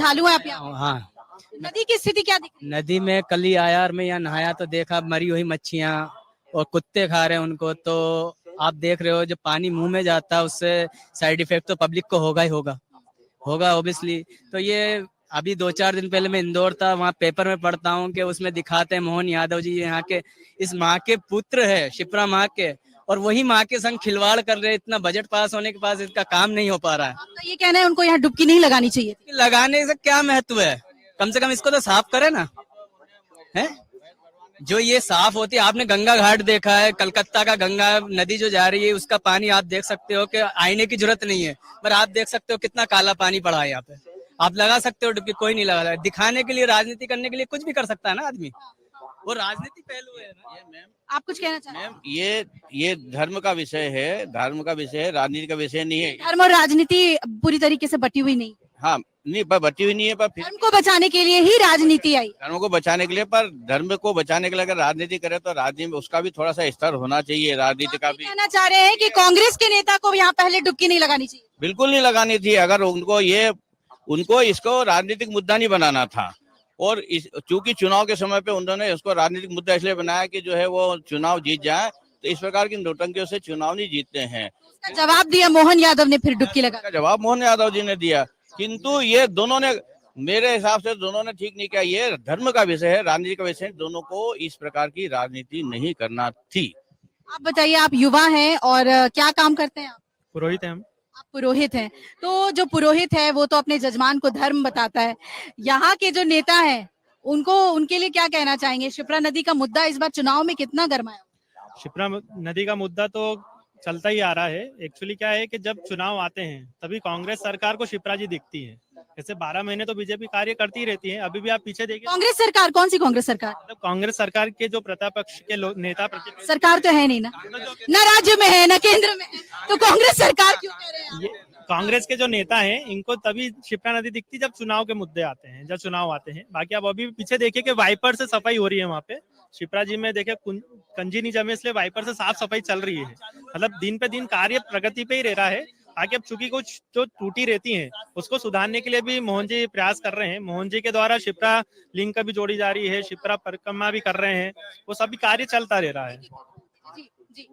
श्रद्धालु हैं आप यहाँ? हाँ, नदी की स्थिति क्या दिख रही नदी में कल ही आया और मैं यहाँ नहाया तो देखा मरी हुई मच्छियाँ और कुत्ते खा रहे हैं उनको। तो आप देख रहे हो जब पानी मुंह में जाता है उससे साइड इफेक्ट तो पब्लिक को होगा ही होगा ऑब्वियसली। तो ये अभी 2-4 दिन पहले मैं इंदौर था, वहाँ पेपर में पढ़ता हूँ कि उसमें दिखाते हैं मोहन यादव जी यहाँ के इस माँ के पुत्र है, शिप्रा माँ के, और वही माँ के संग खिलवाड़ कर रहे हैं। इतना बजट पास होने के बाद इसका काम नहीं हो पा रहा है। है? आपका ये कहना है उनको यहाँ डुबकी नहीं लगानी चाहिए थी? लगाने से क्या महत्व है, कम से कम इसको तो साफ करे ना। है जो ये साफ होती है, आपने गंगा घाट देखा है, कलकत्ता का गंगा नदी जो जा रही है उसका पानी आप देख सकते हो कि आईने की जरूरत नहीं है, पर आप देख सकते हो कितना काला पानी पड़ा है यहाँ पे। आप लगा सकते हो डुबकी, कोई नहीं लगा। दिखाने के लिए, राजनीति करने के लिए कुछ भी कर सकता है ना आदमी, वो राजनीति पहलू है ना। आप कुछ कहना चाहते हैं? मैम ये धर्म का विषय है, राजनीति का विषय नहीं है। धर्म और राजनीति पूरी तरीके से बटी हुई नहीं, हाँ, नहीं पर बटी हुई नहीं है, पर फिर धर्म को बचाने के लिए ही राजनीति आई। धर्म को बचाने के लिए, पर धर्म को बचाने के लिए अगर राजनीति करे तो राजनीति में उसका भी थोड़ा सा स्तर होना चाहिए, राजनीति का भी। कहना चाह रहे हैं कि कांग्रेस के नेता को यहाँ पहले डुबकी नहीं लगानी चाहिए? बिल्कुल नहीं लगानी थी। अगर उनको इसको राजनीतिक मुद्दा नहीं बनाना था, और चूंकि चुनाव के समय पे उन्होंने इसको राजनीतिक मुद्दा इसलिए बनाया कि जो है वो चुनाव जीत जाए, तो इस प्रकार की नौटंकियों से चुनाव नहीं जीतते हैं। इसका जवाब दिया मोहन यादव ने, फिर डुबकी लगा। जवाब मोहन यादव जी ने दिया, किंतु ये दोनों ने, मेरे हिसाब से दोनों ने ठीक नहीं किया। ये धर्म का विषय है, राजनीति का विषय है, दोनों को इस प्रकार की राजनीति नहीं करना थी। आप बताइए, आप युवा हैं और क्या काम करते हैं आप? पुरोहित है हम। आप पुरोहित हैं, तो जो पुरोहित है वो तो अपने जजमान को धर्म बताता है। यहाँ के जो नेता हैं उनके लिए क्या कहना चाहेंगे? शिप्रा नदी का मुद्दा इस बार चुनाव में कितना गरमाया? शिप्रा नदी का मुद्दा तो चलता ही आ रहा है। एक्चुअली क्या है कि जब चुनाव आते हैं तभी कांग्रेस सरकार को शिप्रा जी दिखती है। जैसे 12 महीने तो बीजेपी कार्य करती रहती है। अभी भी आप पीछे देखिए, कांग्रेस सरकार कौन सी कांग्रेस सरकार? मतलब कांग्रेस सरकार के जो प्रतिपक्ष के नेता सरकार तो है नहीं ना, न राज्य में है न केंद्र में है, तो कांग्रेस सरकार क्यों कह रहे हैं आप? ये कांग्रेस के जो नेता हैं इनको तभी शिप्रा नदी दिखती जब चुनाव के मुद्दे आते हैं, जब चुनाव आते हैं। बाकी आप अभी पीछे देखिए कि वाइपर से सफाई हो रही है वहाँ पे। शिप्रा जी में देखे कंजी नहीं जमे, इसलिए वाइपर से साफ सफाई चल रही है। मतलब दिन पे दिन कार्य प्रगति पे ही रह रहा है। आगे अब चूंकि कुछ जो त्रुटि रहती हैं उसको सुधारने के लिए भी मोहन जी प्रयास कर रहे हैं। मोहन जी के द्वारा शिप्रा लिंक भी जोड़ी जा रही है, शिप्रा परिक्रमा भी कर रहे हैं, वो सभी कार्य चलता रह रहा है। जी, जी।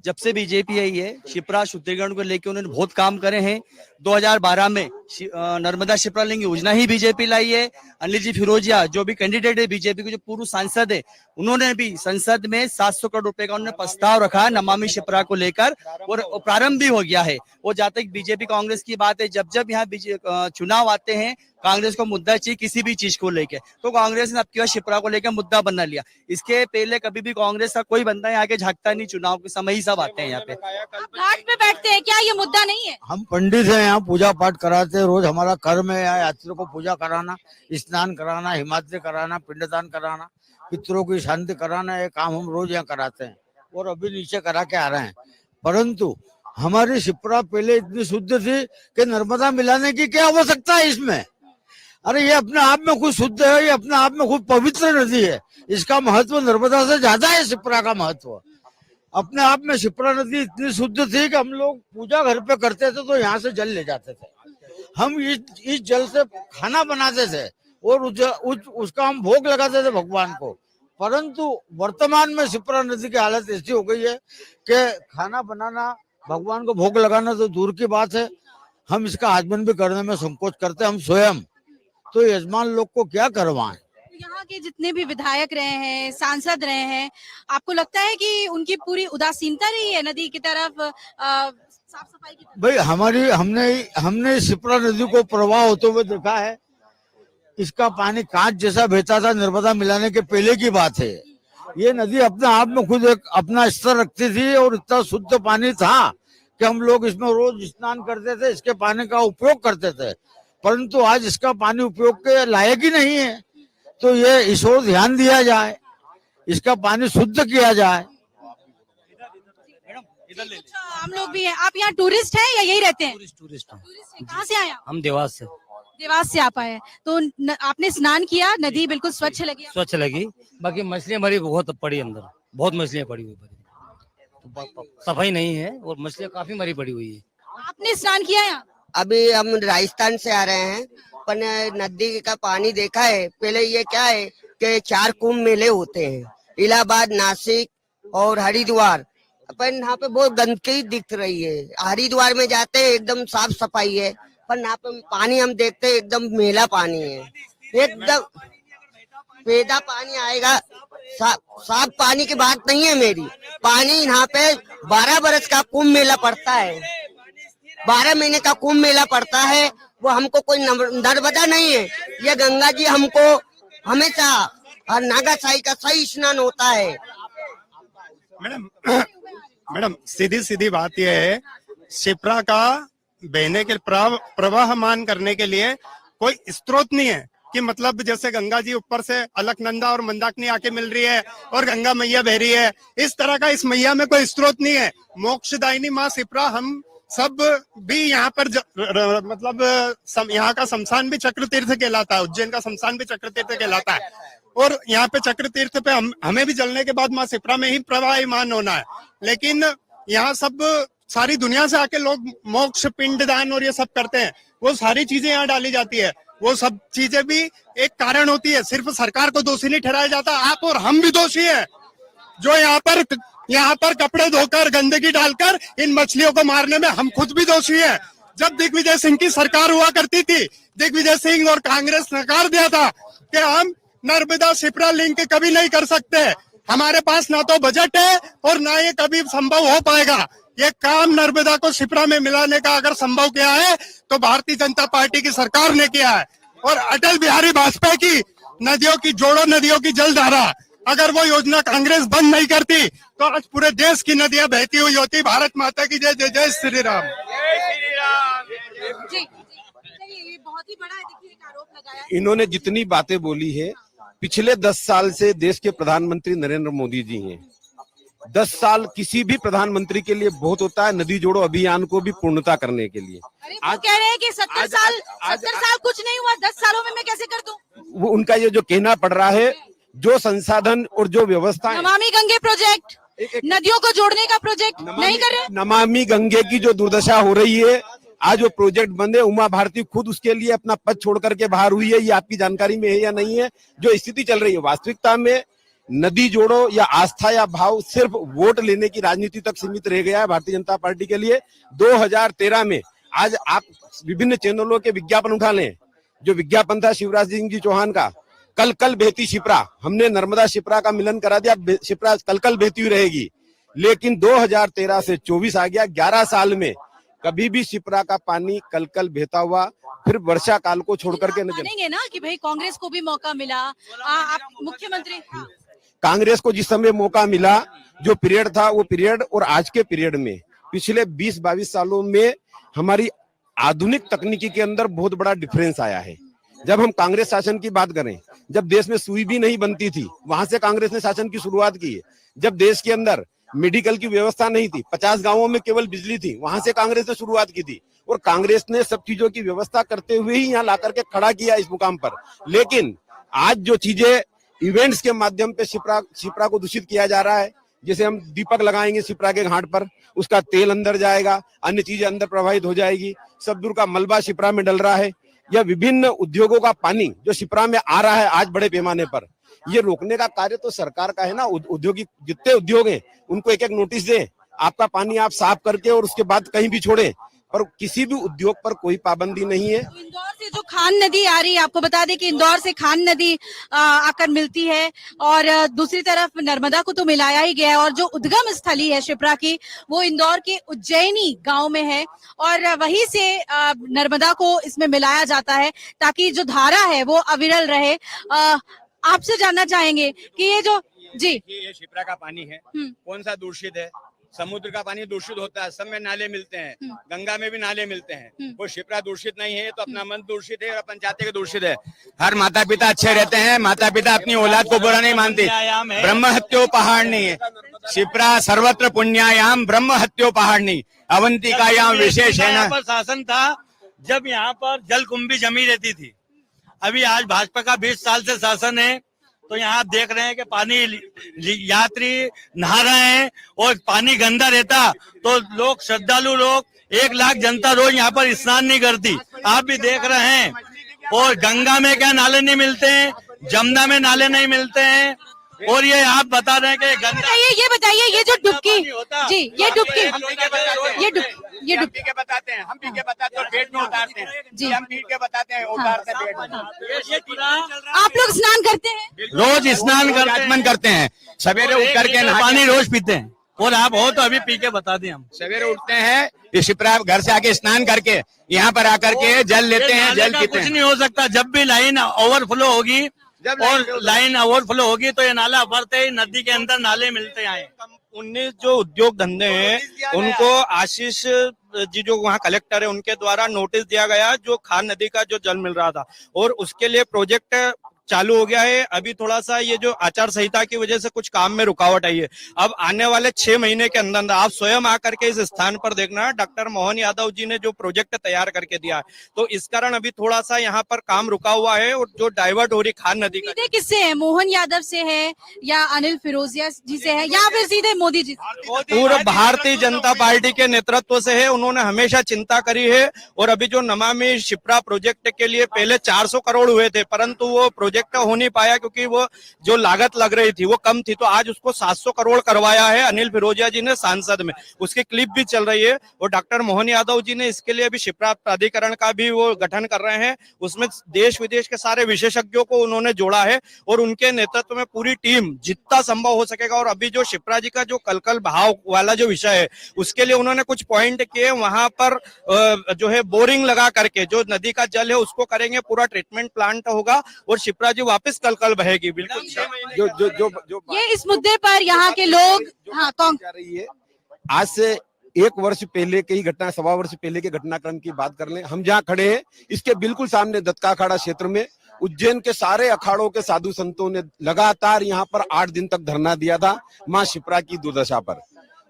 जब से बीजेपी आई है, शिप्रा शुद्धिकरण को लेकर उन्होंने बहुत काम करे हैं। 2012 में नर्मदा शिप्रा लिंक योजना ही बीजेपी लाई है। अनिल जी फिरोजिया जो भी कैंडिडेट है बीजेपी के, जो पूर्व सांसद है, उन्होंने भी संसद में 700 करोड़ रुपए का उन्होंने प्रस्ताव रखा है नमामि शिप्रा को लेकर, और प्रारंभ भी हो गया है। वो जहाँ तक बीजेपी कांग्रेस की बात है, जब जब यहाँ चुनाव आते हैं कांग्रेस को मुद्दा चाहिए किसी भी चीज को लेके, तो कांग्रेस ने अब की बार शिप्रा को लेकर मुद्दा बना लिया। इसके पहले कभी भी कांग्रेस का कोई बंदा यहाँ के झांकता नहीं, चुनाव के समय ही सब आते हैं यहाँ पे। आप घाट पे बैठते हैं, क्या ये मुद्दा नहीं है? हम पंडित हैं, यहाँ पूजा पाठ कराते हैं, रोज हमारा कर्म है यहाँ यात्रियों को पूजा कराना, स्नान कराना, हिमाद्री कराना, पिंडदान कराना, पितरों की शांति कराना, ये काम हम रोज यहाँ कराते हैं और अभी नीचे करा के आ रहे हैं। परंतु हमारी शिप्रा पहले इतनी शुद्ध थी कि नर्मदा मिलाने की क्या आवश्यकता है इसमें। अरे ये अपने आप में खुद शुद्ध है, ये अपने आप में खुद पवित्र नदी है। इसका महत्व नर्मदा से ज्यादा है शिप्रा का महत्व। अपने आप में शिप्रा नदी इतनी शुद्ध थी कि हम लोग पूजा घर पे करते थे तो यहाँ से जल ले जाते थे। हम इस जल से खाना बनाते थे और उसका हम भोग लगाते थे भगवान को। परंतु वर्तमान में शिप्रा नदी की हालत ऐसी हो गई है कि खाना बनाना, भगवान को भोग लगाना तो दूर की बात है, हम इसका आचमन भी करने में संकोच करते हैं हम स्वयं। तो यजमान लोग को क्या करवाएं। यहाँ के जितने भी विधायक रहे हैं, सांसद रहे हैं, आपको लगता है कि उनकी पूरी उदासीनता रही है नदी की तरफ, साफ सफाई की तरफ? भाई हमने शिप्रा नदी को प्रवाह होते हुए देखा है। इसका पानी कांच जैसा बहता था नर्मदा मिलाने के पहले की बात है। ये नदी अपने आप में खुद एक अपना स्तर रखती थी और इतना शुद्ध पानी था कि हम लोग इसमें रोज स्नान करते थे, इसके पानी का उपयोग करते थे। परंतु आज इसका पानी उपयोग के लायक ही नहीं है। तो ये इस ओर ध्यान दिया जाए, इसका पानी शुद्ध किया जाए। हम लोग भी हैं। आप यहाँ टूरिस्ट हैं या यही रहते हैं? टूरिस्ट हैं। कहाँ से आए आप? हम देवास से। देवास से आप आए हैं, तो आपने स्नान किया, नदी बिल्कुल स्वच्छ लगी? स्वच्छ लगी, बाकी मछलियाँ मरी बहुत पड़ी अंदर, बहुत मछलियाँ पड़ी हुई, सफाई नहीं है और मछलियाँ काफी मरी पड़ी हुई है। आपने स्नान किया यहाँ? अभी हम राजस्थान से आ रहे हैं अपन नदी का पानी देखा है। पहले ये क्या है कि 4 कुंभ मेले होते हैं, इलाहाबाद, नासिक और हरिद्वार। अपन यहाँ पे बहुत गंदगी दिख रही है। हरिद्वार में जाते हैं एकदम साफ सफाई है, पर यहाँ पे पानी हम देखते हैं एकदम मैला पानी है, एकदम बेदा पानी आएगा। साफ पानी की बात नहीं है मेरी। पानी यहाँ पे 12 बरस का कुंभ मेला पड़ता है, 12 महीने का कुंभ मेला पड़ता है। वो हमको कोई नर्मदा नहीं है, ये गंगा जी हमको हमेशा हर नागासाई का सही स्नान होता है। मैडम सीधी सीधी बात यह है, शिप्रा का बहने के प्रवाहमान करने के लिए कोई स्रोत नहीं है कि मतलब जैसे गंगा जी ऊपर से अलकनंदा और मंदाकिनी आके मिल रही है और गंगा मैया बह रही है, इस तरह का इस मैया में कोई स्रोत नहीं है। मोक्षदायिनी माँ शिप्रा हम सब भी यहाँ पर मतलब यहाँ का शमशान भी चक्र तीर्थ कहलाता है, उज्जैन का शमशान भी चक्र तीर्थ कहलाता है, और यहाँ पे चक्र तीर्थ पे हमें भी जलने के बाद माँ शिप्रा में ही प्रवाहमान होना है। लेकिन यहाँ सब सारी दुनिया से आके लोग मोक्ष, पिंडदान और ये सब करते हैं, वो सारी चीजें यहाँ डाली जाती है। वो सब चीजें भी एक कारण होती है, सिर्फ सरकार को दोषी नहीं ठहराया जाता, आप और हम भी दोषी हैं जो यहाँ पर कपड़े धोकर गंदगी डालकर इन मछलियों को मारने में हम खुद भी दोषी हैं। जब दिग्विजय सिंह की सरकार हुआ करती थी, दिग्विजय सिंह और कांग्रेस नकार दिया था कि हम नर्मदा शिप्रा लिंक कभी नहीं कर सकते, हमारे पास ना तो बजट है और ना ये कभी संभव हो पाएगा। ये काम नर्मदा को शिप्रा में मिलाने का अगर संभव किया है तो भारतीय जनता पार्टी की सरकार ने किया है। और अटल बिहारी वाजपेयी की नदियों की जोड़ो नदियों की जलधारा, अगर वो योजना कांग्रेस बंद नहीं करती तो आज पूरे देश की नदियां बहती हुई होती। भारत माता की जय, जय जय श्री राम। जी, ये बहुत ही बड़ा देखिए एक आरोप लगाया। इन्होंने जितनी बातें बोली है, पिछले 10 साल से देश के प्रधानमंत्री नरेंद्र मोदी जी हैं। 10 साल किसी भी प्रधानमंत्री के लिए बहुत होता है, नदी जोड़ो अभियान को भी पूर्णता करने के लिए। आज कह रहे हैं कि 70 साल कुछ नहीं हुआ, 10 सालों में मैं कैसे कर दूं? वो उनका ये जो कहना पड़ रहा है, जो संसाधन और जो व्यवस्था, नमामि गंगे प्रोजेक्ट, नदियों को जोड़ने का प्रोजेक्ट नहीं कर रहे। नमामि गंगे की जो दुर्दशा हो रही है, आज वो प्रोजेक्ट बंद है। उमा भारती खुद उसके लिए अपना पद छोड़ करके बाहर हुई है, ये आपकी जानकारी में है या नहीं है? जो स्थिति चल रही है वास्तविकता में, नदी जोड़ो या आस्था या भाव सिर्फ वोट लेने की राजनीति तक सीमित रह गया है भारतीय जनता पार्टी के लिए। 2013 में आज आप विभिन्न चैनलों के विज्ञापन उठा लें, जो विज्ञापन था शिवराज सिंह जी चौहान का, कल कल बहती शिप्रा, हमने नर्मदा शिप्रा का मिलन करा दिया, शिप्रा कल कल बहती हुई रहेगी। लेकिन 2013 से 24 आ गया, 11 साल में कभी भी शिप्रा का पानी कल कल बहता हुआ फिर वर्षा काल को छोड़ करके मानेंगे ना कि भाई कांग्रेस को भी मौका मिला, आप मुख्यमंत्री, कांग्रेस को जिस समय मौका मिला, जो पीरियड था वो पीरियड और आज के पीरियड में पिछले 20-22 सालों में हमारी आधुनिक तकनीकी के अंदर बहुत बड़ा डिफरेंस आया है। जब हम कांग्रेस शासन की बात करें, जब देश में सुई भी नहीं बनती थी, वहां से कांग्रेस ने शासन की शुरुआत की है। जब देश के अंदर मेडिकल की व्यवस्था नहीं थी, 50 गांवों में केवल बिजली थी, वहां से कांग्रेस ने शुरुआत की थी। और कांग्रेस ने सब चीजों की व्यवस्था करते हुए ही यहाँ ला करके खड़ा किया इस मुकाम पर। लेकिन आज जो चीजें इवेंट्स के माध्यम पे शिप्रा को दूषित किया जा रहा है, जैसे हम दीपक लगाएंगे शिप्रा के घाट पर, उसका तेल अंदर जाएगा, अन्य चीजें अंदर प्रवाहित हो जाएगी, सब दूर का मलबा शिप्रा में डल रहा है, या विभिन्न उद्योगों का पानी जो शिप्रा में आ रहा है आज बड़े पैमाने पर, ये रोकने का कार्य तो सरकार का है ना। औद्योगिक जितने उद्योग हैं उनको एक एक नोटिस दें, आपका पानी आप साफ करके और उसके बाद कहीं भी छोड़ें, पर किसी भी उद्योग पर कोई पाबंदी नहीं है। इंदौर से जो खान नदी आ रही है, आपको बता दें कि इंदौर से खान नदी आकर मिलती है, और दूसरी तरफ नर्मदा को तो मिलाया ही गया है, और जो उद्गम स्थली है शिप्रा की वो इंदौर के उज्जैनी गांव में है, और वहीं से नर्मदा को इसमें मिलाया जाता है ताकि जो धारा है वो अविरल रहे। आपसे जानना चाहेंगे कि ये जो ये शिप्रा का पानी है, कौन सा दूषित है? समुद्र का पानी दूषित होता है, सब में नाले मिलते हैं, गंगा में भी नाले मिलते हैं, वो शिप्रा दूषित नहीं है, तो अपना मन दूषित है और अपन चाहते हैं दूषित है। हर माता पिता अच्छे रहते हैं, माता पिता अपनी औलाद को बुरा नहीं मानते। ब्रह्म हत्यो पहाड़ नहीं है, शिप्रा सर्वत्र पुण्यायाम ब्रह्म हत्यो पहाड़ नहीं, अवंतिकायाम विशेष है ना। शासन था जब यहाँ पर जल कुंभी जमी रहती थी। अभी आज भाजपा का 20 साल से शासन है, तो यहाँ आप देख रहे हैं कि पानी यात्री नहा रहे हैं और पानी गंदा रहता तो लोग, श्रद्धालु लोग, 1 लाख जनता रोज यहाँ पर स्नान नहीं करती। आप भी देख रहे हैं और गंगा में क्या नाले नहीं मिलते हैं, जमुना में नाले नहीं मिलते हैं। और ये आप बता रहे हैं कि गंगा, ये बताइए ये जो डुबकी जी ये डुबकी ये डुबकी के बताते हैं, हम पी के बताते हैं, पेट में उतारते हैं जी। हम पी के बताते हैं, उतारते हैं पेट में। आप लोग स्नान करते हैं? रोज स्नान करते हैं, सवेरे उठ करके पानी रोज पीते हैं। और आप हो तो अभी पी के बता दें। हम सवेरे उठते हैं, शिप्रा घर से आके स्नान करके यहाँ पर आकर के जल लेते हैं, जल पीते कुछ हैं। नहीं हो सकता। जब भी लाइन ओवरफ्लो होगी और लाइन ओवरफ्लो होगी तो ये नाला भरते ही नदी के अंदर नाले मिलते आए। 19 जो उद्योग धंधे हैं उनको आशीष जी जो वहाँ कलेक्टर है उनके द्वारा नोटिस दिया गया, जो खान नदी का जो जल मिल रहा था, और उसके लिए प्रोजेक्ट चालू हो गया है। अभी थोड़ा सा ये जो आचार संहिता की वजह से कुछ काम में रुकावट आई है। अब आने वाले 6 महीने के अंदर आप स्वयं आकर के इस स्थान पर देखना, डॉक्टर मोहन यादव जी ने जो प्रोजेक्ट तैयार करके दिया है, तो इस कारण अभी थोड़ा सा यहाँ पर काम रुका हुआ है। और जो डाइवर्ट हो रही खान नदी का, सीधे किससे है? मोहन यादव से है या अनिल फिरोजिया जी से है या फिर सीधे मोदी जी से? पूर्व भारतीय जनता पार्टी के नेतृत्व से है। उन्होंने हमेशा चिंता करी है। और अभी जो नमामि शिप्रा प्रोजेक्ट के लिए पहले 400 करोड़ हुए थे, परंतु वो प्रोजेक्ट हो नहीं पाया क्योंकि वो जो लागत लग रही थी वो कम थी। तो आज उसको 700 करोड़ करवाया है अनिल फिरोजिया जी ने सांसद में, उसकी क्लिप भी चल रही है। और डॉक्टर मोहन यादव जी ने इसके लिए अभी शिप्रा प्राधिकरण का भी वो गठन कर रहे हैं। उसमें देश विदेश के सारे विशेषज्ञों को उन्होंने जोड़ा है और उनके नेतृत्व में पूरी टीम जितना संभव हो सकेगा। और अभी जो शिप्रा जी का जो कलकल बहाव वाला जो विषय है उसके लिए उन्होंने कुछ पॉइंट किए। वहां पर जो है बोरिंग लगा करके जो नदी का जल है उसको करेंगे, पूरा ट्रीटमेंट प्लांट होगा और शिप्रा जी वापस कल बहेगी। बिल्कुल जो ये इस मुद्दे पर यहाँ के लोग जा रही है, आज से 1 वर्ष पहले की घटना, 1.25 वर्ष पहले के घटनाक्रम की बात कर लें। हम जहाँ खड़े हैं इसके बिल्कुल सामने दत्ता अखाड़ा क्षेत्र में उज्जैन के सारे अखाड़ों के साधु संतों ने लगातार यहाँ पर 8 दिन तक धरना दिया था माँ शिप्रा की दुर्दशा पर।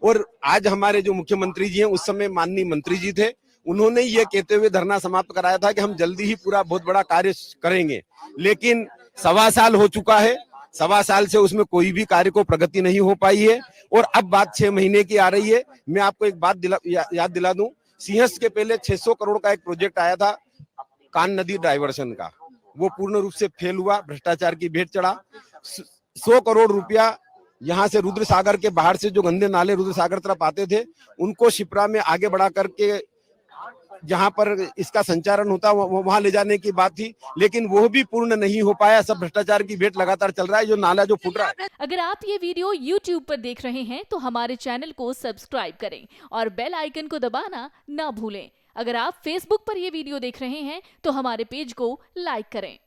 और आज हमारे जो मुख्यमंत्री जी हैं, उस समय माननीय मंत्री जी थे, उन्होंने ये कहते हुए धरना समाप्त कराया था कि हम जल्दी ही पूरा बहुत बड़ा कार्य करेंगे। लेकिन 1.25 साल हो चुका है, 1.25 साल से उसमें कोई भी कार्य को प्रगति नहीं हो पाई है। और अब बात 6 महीने की आ रही है। मैं आपको एक बात याद दिला दूं, सिंहस्थ के पहले 600 करोड़ का एक प्रोजेक्ट आया था कान नदी डाइवर्शन का, वो पूर्ण रूप से फेल हुआ, भ्रष्टाचार की भेंट चढ़ा। 100 करोड़ रुपया यहाँ से रुद्र सागर के बाहर से जो गंदे नाले रुद्र सागर तरफ आते थे उनको शिप्रा में आगे बढ़ा करके जहां पर इसका संचालन होता वहां ले जाने की बात थी, लेकिन वो भी पूर्ण नहीं हो पाया। सब भ्रष्टाचार की भेंट लगातार चल रहा है, जो नाला जो फूट रहा है। अगर आप ये वीडियो YouTube पर देख रहे हैं तो हमारे चैनल को सब्सक्राइब करें और बेल आइकन को दबाना ना भूलें। अगर आप Facebook पर ये वीडियो देख रहे हैं तो हमारे पेज को लाइक करें।